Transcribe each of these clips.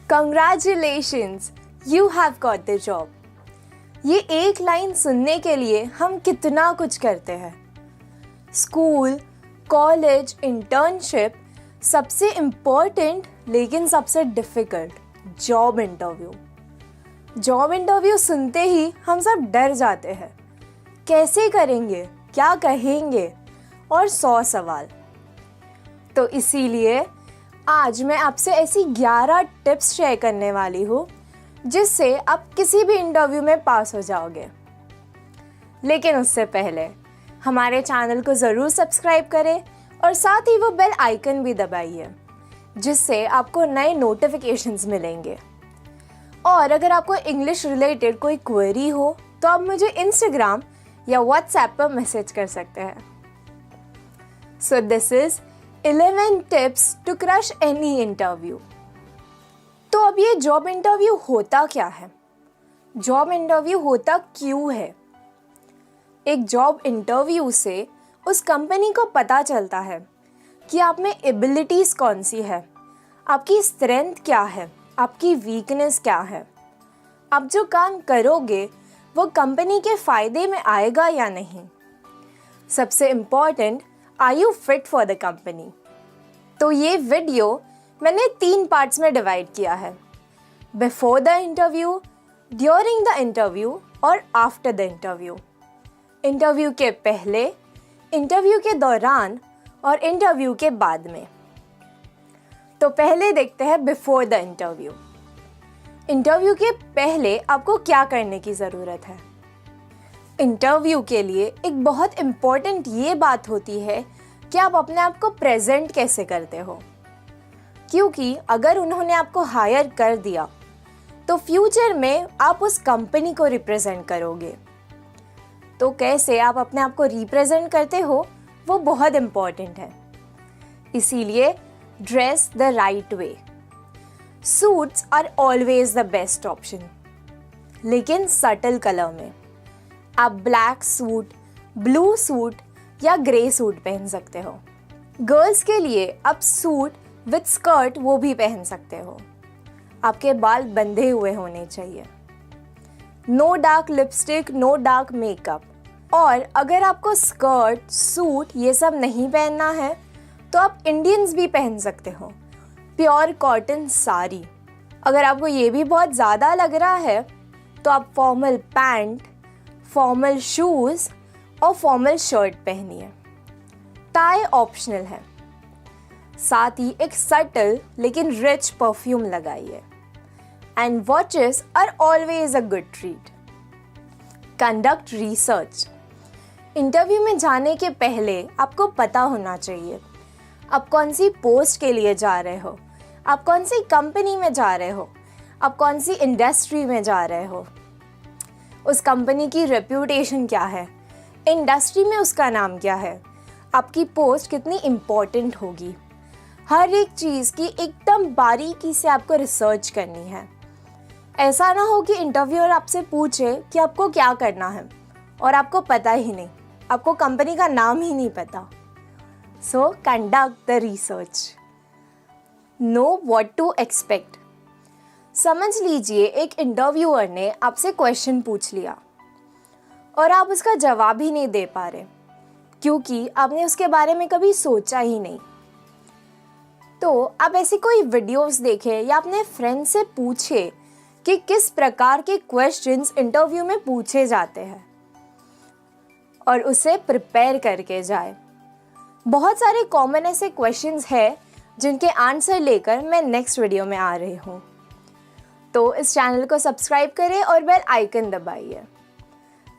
Congratulations, you have got the job. ये एक line सुनने के लिए हम कितना कुछ करते हैं। स्कूल, कॉलेज, इंटर्नशिप, सबसे इम्पोर्टेंट लेकिन सबसे difficult job interview. Job interview सुनते ही हम सब डर जाते हैं। कैसे करेंगे, क्या कहेंगे और 100 सवाल। तो इसीलिए आज मैं आपसे ऐसी 11 टिप्स शेयर करने वाली हूँ जिससे आप किसी भी इंटरव्यू में पास हो जाओगे। लेकिन उससे पहले हमारे चैनल को ज़रूर सब्सक्राइब करें और साथ ही वो बेल आइकन भी दबाइए जिससे आपको नए नोटिफिकेशंस मिलेंगे। और अगर आपको इंग्लिश रिलेटेड कोई क्वेरी हो तो आप मुझे इंस्टाग्राम या व्हाट्सएप पर मैसेज कर सकते हैं। So this is 11 tips to crush any interview. तो अब ये जॉब इंटरव्यू होता क्या है? जॉब इंटरव्यू होता क्यों है? एक जॉब इंटरव्यू से उस कंपनी को पता चलता है कि आप में एबिलिटीज़ कौन सी है, आपकी स्ट्रेंथ क्या है, आपकी वीकनेस क्या है, आप जो काम करोगे वो कंपनी के फ़ायदे में आएगा या नहीं। सबसे important, are you fit for the company? तो ये वीडियो मैंने 3 पार्ट्स में डिवाइड किया है। Before the interview, during the interview और आफ्टर द इंटरव्यू। इंटरव्यू के पहले, इंटरव्यू के दौरान और इंटरव्यू के बाद में। तो पहले देखते हैं बिफोर द इंटरव्यू। इंटरव्यू के पहले आपको क्या करने की ज़रूरत है? इंटरव्यू के लिए एक बहुत इम्पॉर्टेंट ये बात होती है कि आप अपने आप को प्रेजेंट कैसे करते हो। क्योंकि अगर उन्होंने आपको हायर कर दिया तो फ्यूचर में आप उस कंपनी को रिप्रेजेंट करोगे। तो कैसे आप अपने आप को रिप्रेजेंट करते हो वो बहुत इम्पॉर्टेंट है। इसीलिए dress the right way. Suits are always the best option, लेकिन सटल कलर में। आप ब्लैक सूट, ब्लू सूट या ग्रे सूट पहन सकते हो। गर्ल्स के लिए आप सूट विद स्कर्ट वो भी पहन सकते हो। आपके बाल बंधे हुए होने चाहिए। No dark lipstick, no dark makeup. और अगर आपको स्कर्ट, सूट ये सब नहीं पहनना है तो आप इंडियंस भी पहन सकते हो, प्योर कॉटन साड़ी। अगर आपको ये भी बहुत ज़्यादा लग रहा है तो आप फॉर्मल पैंट, फॉर्मल शूज़ और फॉर्मल शर्ट पहनिए। टाई ऑप्शनल है। साथ ही एक सटल लेकिन रिच परफ्यूम लगाइए। And watches are always a good treat. Conduct research. Interview में जाने के पहले आपको पता होना चाहिए आप कौन सी पोस्ट के लिए जा रहे हो, आप कौन सी कंपनी में जा रहे हो, आप कौन सी इंडस्ट्री में जा रहे हो, उस कंपनी की रेप्यूटेशन क्या है, इंडस्ट्री में उसका नाम क्या है, आपकी पोस्ट कितनी इम्पोर्टेंट होगी। हर एक चीज़ की एकदम बारीकी से आपको रिसर्च करनी है। ऐसा ना हो कि इंटरव्यूअर आपसे पूछे कि आपको क्या करना है और आपको पता ही नहीं, आपको कंपनी का नाम ही नहीं पता। So conduct the research. Know what to expect. समझ लीजिए एक इंटरव्यूअर ने आपसे क्वेश्चन पूछ लिया और आप उसका जवाब ही नहीं दे पा रहे क्योंकि आपने उसके बारे में कभी सोचा ही नहीं। तो आप ऐसी कोई वीडियोस देखें या अपने फ्रेंड से पूछे कि किस प्रकार के क्वेश्चंस इंटरव्यू में पूछे जाते हैं और उसे प्रिपेयर करके जाए। बहुत सारे कॉमन ऐसे क्वेश्चंस हैं जिनके आंसर लेकर मैं नेक्स्ट वीडियो में आ रही हूँ। तो इस चैनल को सब्सक्राइब करें और बेल आइकन दबाइए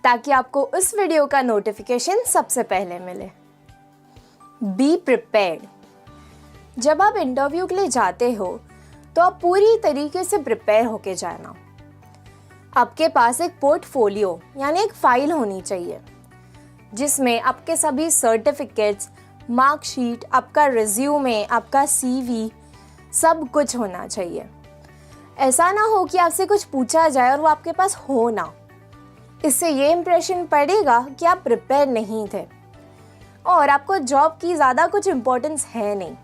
ताकि आपको उस वीडियो का नोटिफिकेशन सबसे पहले मिले। Be prepared. जब आप इंटरव्यू के लिए जाते हो तो आप पूरी तरीके से प्रिपेयर होके जाना। आपके पास एक पोर्टफोलियो यानी एक फाइल होनी चाहिए जिसमें आपके सभी सर्टिफिकेट्स, मार्कशीट, आपका रिज्यूमे, आपका सीवी, सब कुछ होना चाहिए। ऐसा ना हो कि आपसे कुछ पूछा जाए और वो आपके पास हो ना। इससे ये इम्प्रेशन पड़ेगा कि आप प्रिपेयर नहीं थे और आपको जॉब की ज़्यादा कुछ इम्पोर्टेंस है नहीं।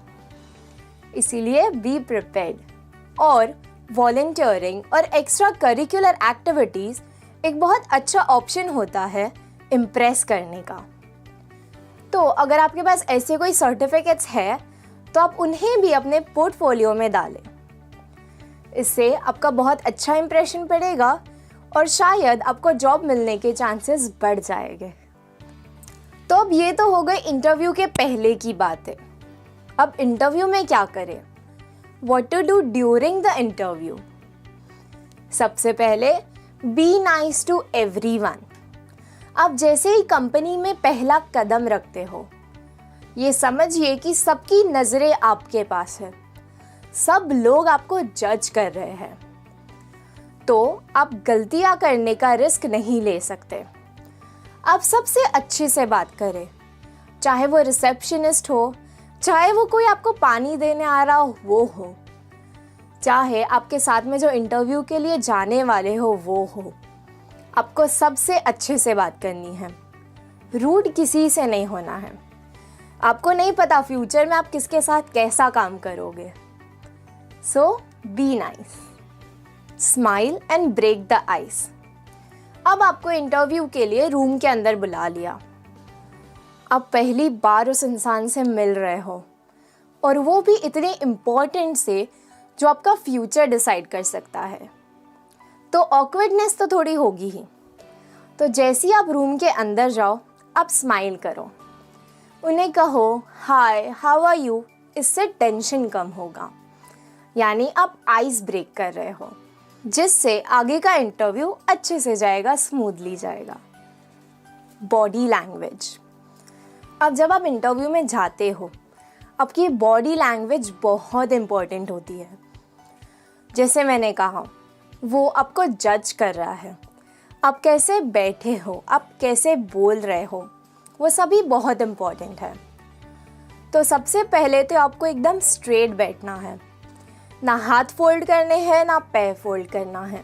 इसीलिए बी प्रिपेयर्ड और वॉलंटियरिंग और एक्स्ट्रा करिकुलर एक्टिविटीज़ एक बहुत अच्छा ऑप्शन होता है इम्प्रेस करने का। तो अगर आपके पास ऐसे कोई सर्टिफिकेट्स है तो आप उन्हें भी अपने पोर्टफोलियो में डालें। इससे आपका बहुत अच्छा इंप्रेशन पड़ेगा और शायद आपको जॉब मिलने के चांसेस बढ़ जाएंगे। तो अब ये तो हो गई इंटरव्यू के पहले की बातें। अब इंटरव्यू में क्या करें? What to do during the interview? सबसे पहले बी नाइस टू एवरीवन। आप जैसे ही कंपनी में पहला कदम रखते हो, ये समझिए कि सबकी नज़रें आपके पास है, सब लोग आपको जज कर रहे हैं, तो आप गलतियां करने का रिस्क नहीं ले सकते। आप सबसे अच्छे से बात करें, चाहे वो रिसेप्शनिस्ट हो, चाहे वो कोई आपको पानी देने आ रहा हो वो हो, चाहे आपके साथ में जो इंटरव्यू के लिए जाने वाले हो वो हो, आपको सबसे अच्छे से बात करनी है। रूड किसी से नहीं होना है। आपको नहीं पता फ्यूचर में आप किसके साथ कैसा काम करोगे। So be nice, smile and break the ice. अब आपको इंटरव्यू के लिए रूम के अंदर बुला लिया। आप पहली बार उस इंसान से मिल रहे हो और वो भी इतने इम्पोर्टेंट से जो आपका फ्यूचर डिसाइड कर सकता है, तो ऑकवर्डनेस तो थोड़ी होगी ही। तो जैसे ही आप रूम के अंदर जाओ, आप स्माइल करो, उन्हें कहो हाय हाउ आर यू। इससे टेंशन कम होगा, यानी आप आइस ब्रेक कर रहे हो, जिससे आगे का इंटरव्यू अच्छे से जाएगा, स्मूथली जाएगा। Body language. अब जब आप इंटरव्यू में जाते हो, आपकी बॉडी लैंग्वेज बहुत इम्पोर्टेंट होती है। जैसे मैंने कहा, वो आपको जज कर रहा है, आप कैसे बैठे हो, आप कैसे बोल रहे हो, वो सभी बहुत इम्पोर्टेंट है। तो सबसे पहले तो आपको एकदम स्ट्रेट बैठना है, ना हाथ फोल्ड करने हैं ना पैर फोल्ड करना है।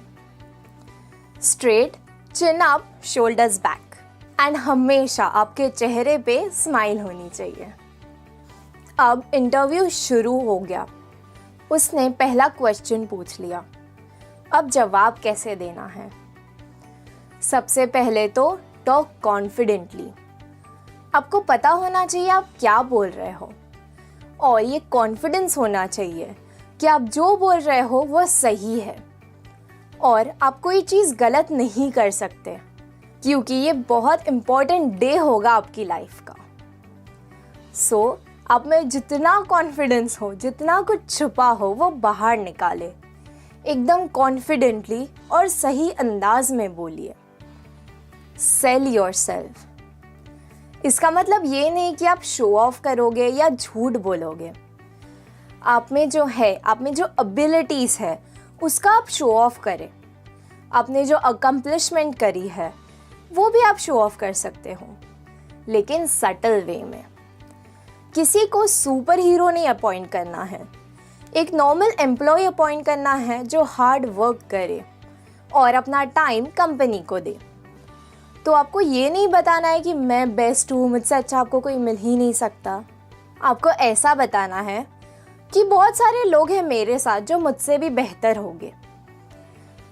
Straight, chin up, shoulders back, and हमेशा आपके चेहरे पे स्माइल होनी चाहिए। अब इंटरव्यू शुरू हो गया। उसने पहला क्वेश्चन पूछ लिया, अब जवाब कैसे देना है? सबसे पहले तो टॉक कॉन्फिडेंटली। आपको पता होना चाहिए आप क्या बोल रहे हो, और ये कॉन्फिडेंस होना चाहिए कि आप जो बोल रहे हो वो सही है और आप कोई चीज़ गलत नहीं कर सकते, क्योंकि ये बहुत इम्पोर्टेंट डे होगा आपकी लाइफ का। सो आप में जितना कॉन्फिडेंस हो, जितना कुछ छुपा हो, वो बाहर निकाले, एकदम कॉन्फिडेंटली और सही अंदाज में बोलिए। Cell yourself. इसका मतलब ये नहीं कि आप शो ऑफ करोगे या झूठ बोलोगे। आप में जो है, आप में जो एबिलिटीज़ है, उसका आप शो ऑफ करें। आपने जो अकम्पलिशमेंट करी है वो भी आप शो ऑफ कर सकते हो, लेकिन सटल वे में। किसी को सुपर हीरो नहीं अपॉइंट करना है, एक नॉर्मल एम्प्लॉय अपॉइंट करना है जो हार्ड वर्क करे और अपना टाइम कंपनी को दे। तो आपको ये नहीं बताना है कि मैं बेस्ट हूँ, मुझसे अच्छा आपको कोई मिल ही नहीं सकता। आपको ऐसा बताना है कि बहुत सारे लोग हैं मेरे साथ जो मुझसे भी बेहतर होंगे,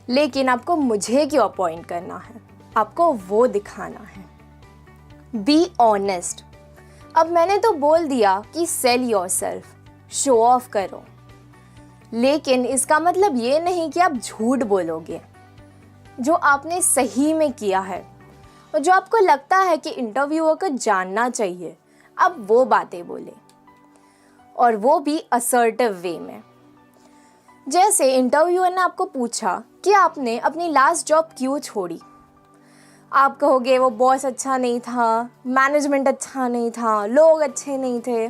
लेकिन आपको मुझे क्यों अपॉइंट करना है, आपको वो दिखाना है। Be honest. अब मैंने तो बोल दिया कि सेल योरसेल्फ, शो ऑफ करो, लेकिन इसका मतलब ये नहीं कि आप झूठ बोलोगे। जो आपने सही में किया है और जो आपको लगता है कि इंटरव्यूअर को जानना चाहिए, अब वो बातें बोले, और वो भी असर्टिव वे में। जैसे इंटरव्यूअर ने आपको पूछा कि आपने अपनी लास्ट जॉब क्यों छोड़ी, आप कहोगे वो बॉस अच्छा नहीं था, मैनेजमेंट अच्छा नहीं था, लोग अच्छे नहीं थे।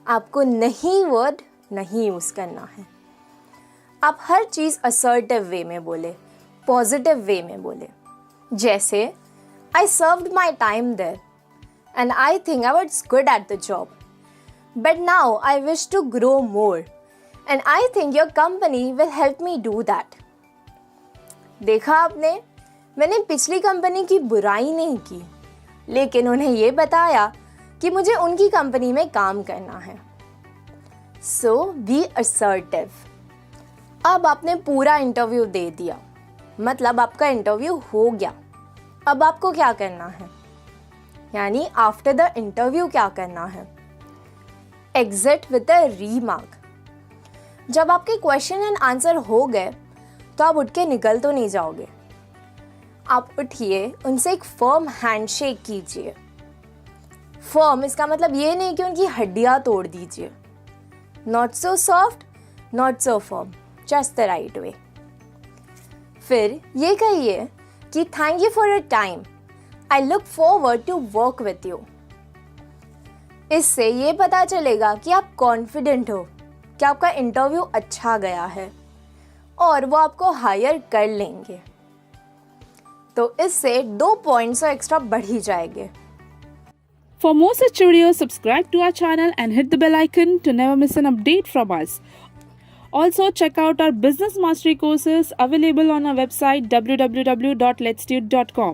आपको नहीं वर्ड नहीं यूज़ करना है। आप हर चीज़ असर्टिव वे में बोले, पॉजिटिव वे में बोले। जैसे I served my time there and I think I was good at the job, but now I wish to grow more and I think your company will help me do that. देखा आपने, मैंने पिछली company की बुराई नहीं की, लेकिन उन्हें ये बताया कि मुझे उनकी कंपनी में काम करना है। सो बी असर्टिव। अब आपने पूरा इंटरव्यू दे दिया, मतलब आपका इंटरव्यू हो गया। अब आपको क्या करना है, यानी आफ्टर द इंटरव्यू क्या करना है? Exit with a remark. जब आपके क्वेश्चन एंड आंसर हो गए तो आप उठ के निकल तो नहीं जाओगे। आप उठिए, उनसे एक फर्म हैंडशेक कीजिए। फर्म इसका मतलब ये नहीं कि उनकी हड्डियां तोड़ दीजिए। Not so soft, not so firm, just the right way. फिर ये कहिए कि thank you for your time, I look forward to work with you. इससे ये पता चलेगा कि आप कॉन्फिडेंट हो, कि आपका इंटरव्यू अच्छा गया है और वो आपको हायर कर लेंगे। तो इससे 2 पॉइंट्स और एक्स्ट्रा बढ़ ही जाएंगे। For more such videos, subscribe to our channel and hit the bell icon to never miss an update from us. Also, check out our business mastery courses available on our website www.letstude.com.